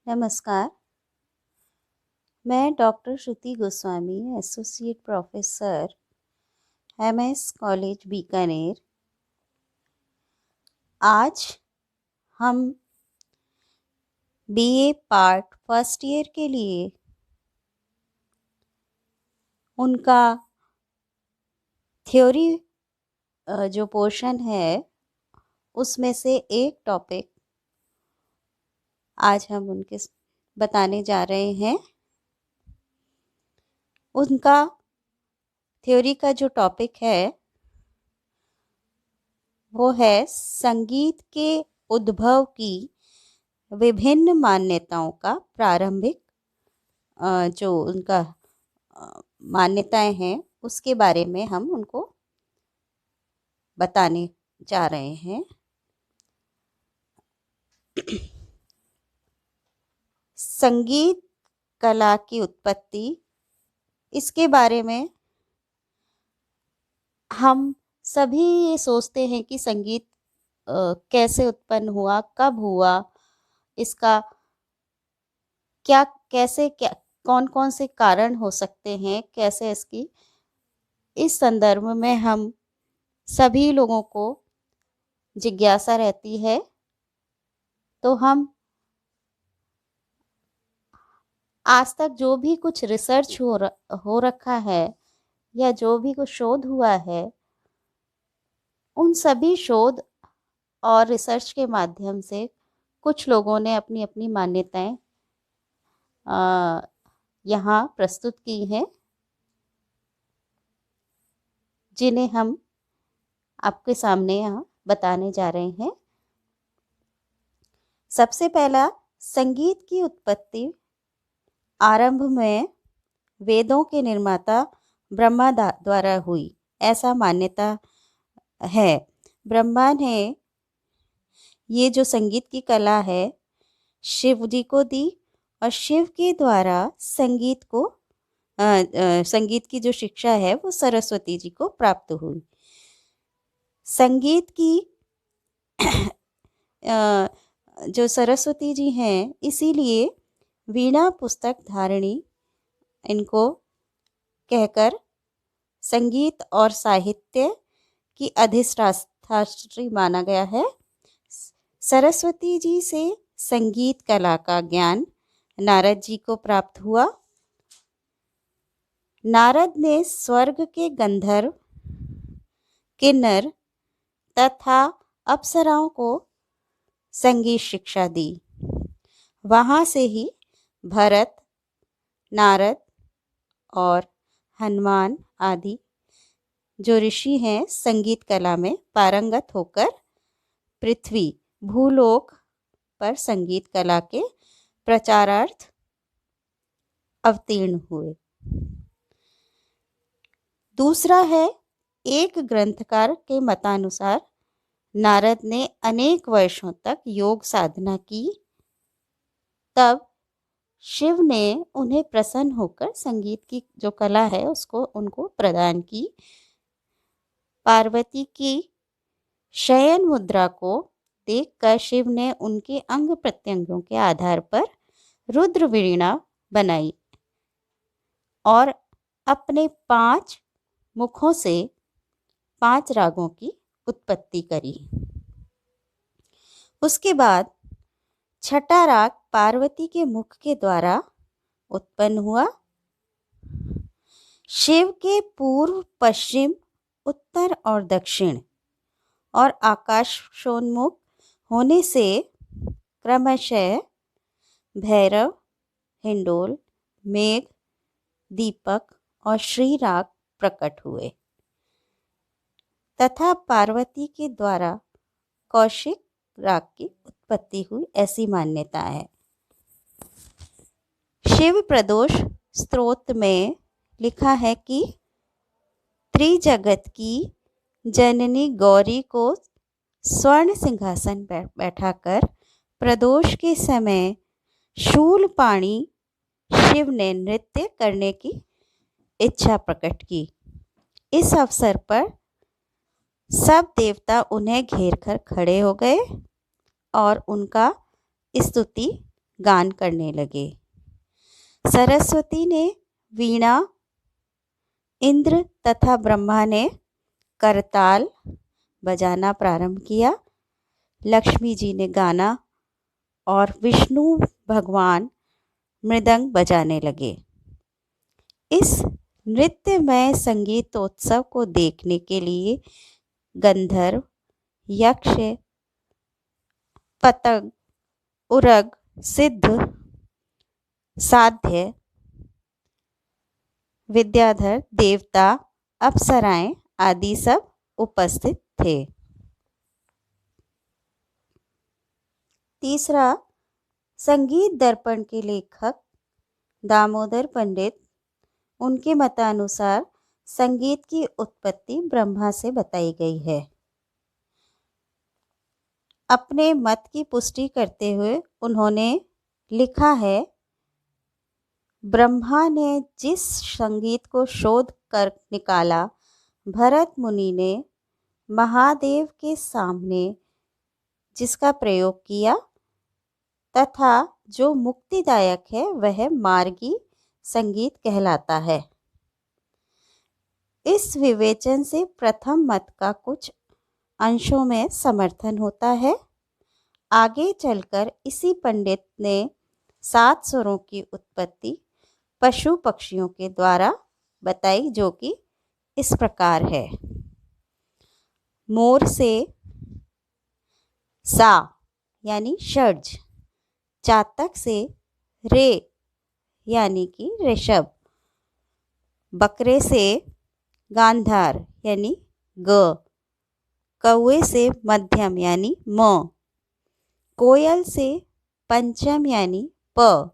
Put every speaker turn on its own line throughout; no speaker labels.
नमस्कार। मैं doctor Shruti Goswami, associate professor, MS college Bikaner. आज हम बीए पार्ट फर्स्ट ईयर के लिए उनका थ्योरी जो पोर्शन है उसमें से एक टॉपिक आज हम उनके बताने जा रहे हैं। उनका थ्योरी का जो टॉपिक है वो है संगीत के उद्भव की विभिन्न मान्यताओं का प्रारंभिक जो उनका मान्यताएं हैं उसके बारे में हम उनको बताने जा रहे हैं। संगीत कला की उत्पत्ति, इसके बारे में हम सभी ये सोचते हैं कि संगीत कैसे उत्पन्न हुआ, कब हुआ, इसका क्या कौन कौन से कारण हो सकते हैं, कैसे इसकी इस संदर्भ में हम सभी लोगों को जिज्ञासा रहती है। तो हम आज तक जो भी कुछ रिसर्च हो रखा है या जो भी कुछ शोध हुआ है, उन सभी शोध और रिसर्च के माध्यम से कुछ लोगों ने अपनी अपनी मान्यताएं यहाँ प्रस्तुत की हैं, जिन्हें हम आपके सामने यहाँ बताने जा रहे हैं। सबसे पहला, संगीत की उत्पत्ति आरंभ में वेदों के निर्माता ब्रह्मा द्वारा हुई, ऐसा मान्यता है। ब्रह्मा ने ये जो संगीत की कला है शिव जी को दी और शिव के द्वारा संगीत की जो शिक्षा है वो सरस्वती जी को प्राप्त हुई। संगीत की जो सरस्वती जी हैं, इसीलिए वीणा पुस्तक धारिणी इनको कहकर संगीत और साहित्य की अधिष्ठात्री माना गया है। सरस्वती जी से संगीत कला का ज्ञान नारद जी को प्राप्त हुआ। नारद ने स्वर्ग के गंधर्व, किन्नर तथा अप्सराओं को संगीत शिक्षा दी। वहाँ से ही भरत, नारद और हनुमान आदि जो ऋषि हैं संगीत कला में पारंगत होकर पृथ्वी भूलोक पर संगीत कला के प्रचारार्थ अवतीर्ण हुए। दूसरा है, एक ग्रंथकार के मतानुसार नारद ने अनेक वर्षों तक योग साधना की, तब शिव ने उन्हें प्रसन्न होकर संगीत की जो कला है उसको उनको प्रदान की। पार्वती की शयन मुद्रा को देखकर शिव ने उनके अंग प्रत्यंगों के आधार पर रुद्र वीणा बनाई और अपने 5 मुखों से 5 रागों की उत्पत्ति करी। उसके बाद छठा राग पार्वती के मुख के द्वारा उत्पन्न हुआ। शिव के पूर्व, पश्चिम, उत्तर और दक्षिण और आकाशोन्मुख होने से क्रमशः भैरव, हिंडोल, मेघ, दीपक और श्री राग प्रकट हुए तथा पार्वती के द्वारा कौशिक राग की उत्पत्ति हुई, ऐसी मान्यता है। शिव प्रदोष स्तोत्र में लिखा है कि त्रिजगत की जननी गौरी को स्वर्ण सिंहासन पर बैठाकर प्रदोष के समय शूलपाणी शिव ने नृत्य करने की इच्छा प्रकट की। इस अवसर पर सब देवता उन्हें घेर कर खड़े हो गए और उनका स्तुति गान करने लगे। सरस्वती ने वीणा, इंद्र तथा ब्रह्मा ने करताल बजाना प्रारंभ किया। लक्ष्मी जी ने गाना और विष्णु भगवान मृदंग बजाने लगे। इस नृत्यमय संगीतोत्सव को देखने के लिए गंधर्व, यक्ष, पतंग, उरग, सिद्ध, साध्य, विद्याधर, देवता, अप्सराएं आदि सब उपस्थित थे। तीसरा, संगीत दर्पण के लेखक दामोदर पंडित, उनके मतानुसार संगीत की उत्पत्ति ब्रह्मा से बताई गई है। अपने मत की पुष्टि करते हुए उन्होंने लिखा है, ब्रह्मा ने जिस संगीत को शोध कर निकाला, भरत मुनि ने महादेव के सामने जिसका प्रयोग किया तथा जो मुक्तिदायक है वह मार्गी संगीत कहलाता है। इस विवेचन से प्रथम मत का कुछ अंशों में समर्थन होता है। आगे चलकर इसी पंडित ने 7 स्वरों की उत्पत्ति पशु पक्षियों के द्वारा बताई, जो कि इस प्रकार है। मोर से सा यानी षड्ज, चातक से रे यानी कि ऋषभ, बकरे से गांधार यानी ग, कौवे से मध्यम यानी म, कोयल से पंचम यानी प,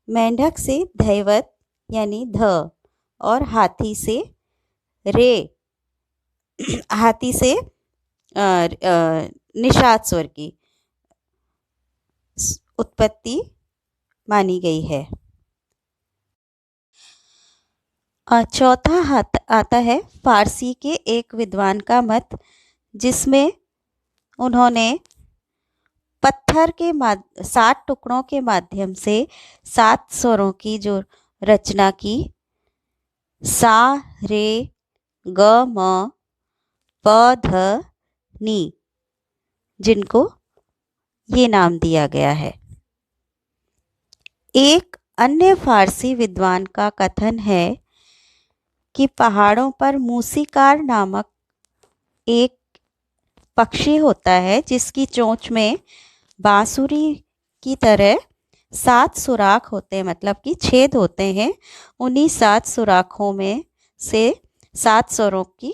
मेंढक से धैवत यानी ध और हाथी से रे, हाथी से निषाद स्वर की उत्पत्ति मानी गई है। चौथा आता है फारसी के एक विद्वान का मत, जिसमें उन्होंने पत्थर के 7 टुकड़ों के माध्यम से 7 स्वरों की जो रचना की, सा रे ग म प ध नी, जिनको ये नाम दिया गया है। एक अन्य फारसी विद्वान का कथन है कि पहाड़ों पर मूसीकार नामक एक पक्षी होता है, जिसकी चोंच में बांसुरी की तरह 7 सुराख होते हैं, मतलब कि छेद होते हैं। उन्हीं 7 सुराखों में से 7 स्वरों की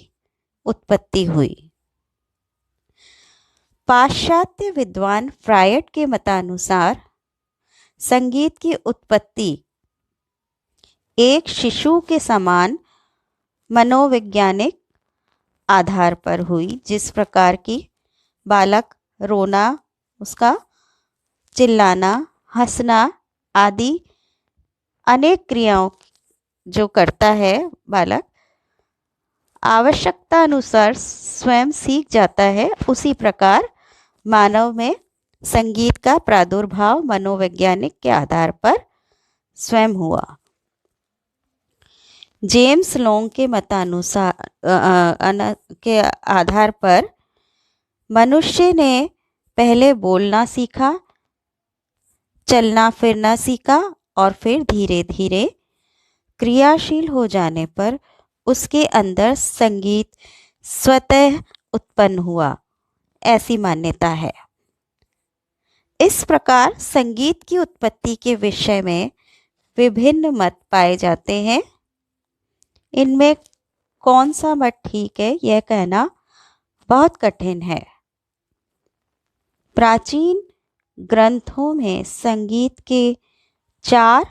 उत्पत्ति हुई। पाश्चात्य विद्वान फ्रायड के मतानुसार संगीत की उत्पत्ति एक शिशु के समान मनोवैज्ञानिक आधार पर हुई। जिस प्रकार की बालक रोना, उसका चिल्लाना, हंसना आदि अनेक क्रियाओं जो करता है बालक, आवश्यकता अनुसार स्वयं सीख जाता है, उसी प्रकार मानव में संगीत का प्रादुर्भाव मनोवैज्ञानिक के आधार पर स्वयं हुआ। जेम्स लोंग के मतानुसार के आधार पर मनुष्य ने पहले बोलना सीखा, चलना फिरना सीखा और फिर धीरे धीरे क्रियाशील हो जाने पर उसके अंदर संगीत स्वतः उत्पन्न हुआ, ऐसी मान्यता है। इस प्रकार संगीत की उत्पत्ति के विषय में विभिन्न मत पाए जाते हैं। इनमें कौन सा मत ठीक है, यह कहना बहुत कठिन है। प्राचीन ग्रंथों में संगीत के 4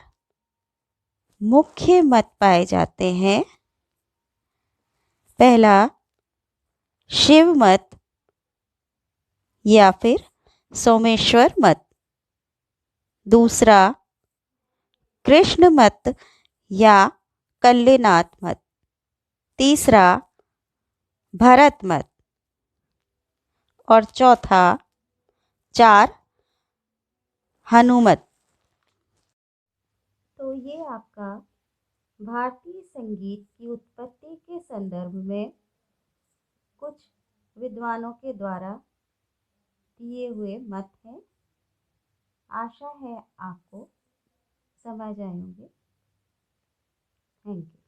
मुख्य मत पाए जाते हैं। पहला शिव मत या फिर सोमेश्वर मत, दूसरा कृष्ण मत या कल्लेनाथ मत, तीसरा भरत मत और चौथा 4 हनुमत। तो ये आपका भारतीय संगीत की उत्पत्ति के संदर्भ में कुछ विद्वानों के द्वारा दिए हुए मत हैं। आशा है आपको समझ आए होंगे। Thank you.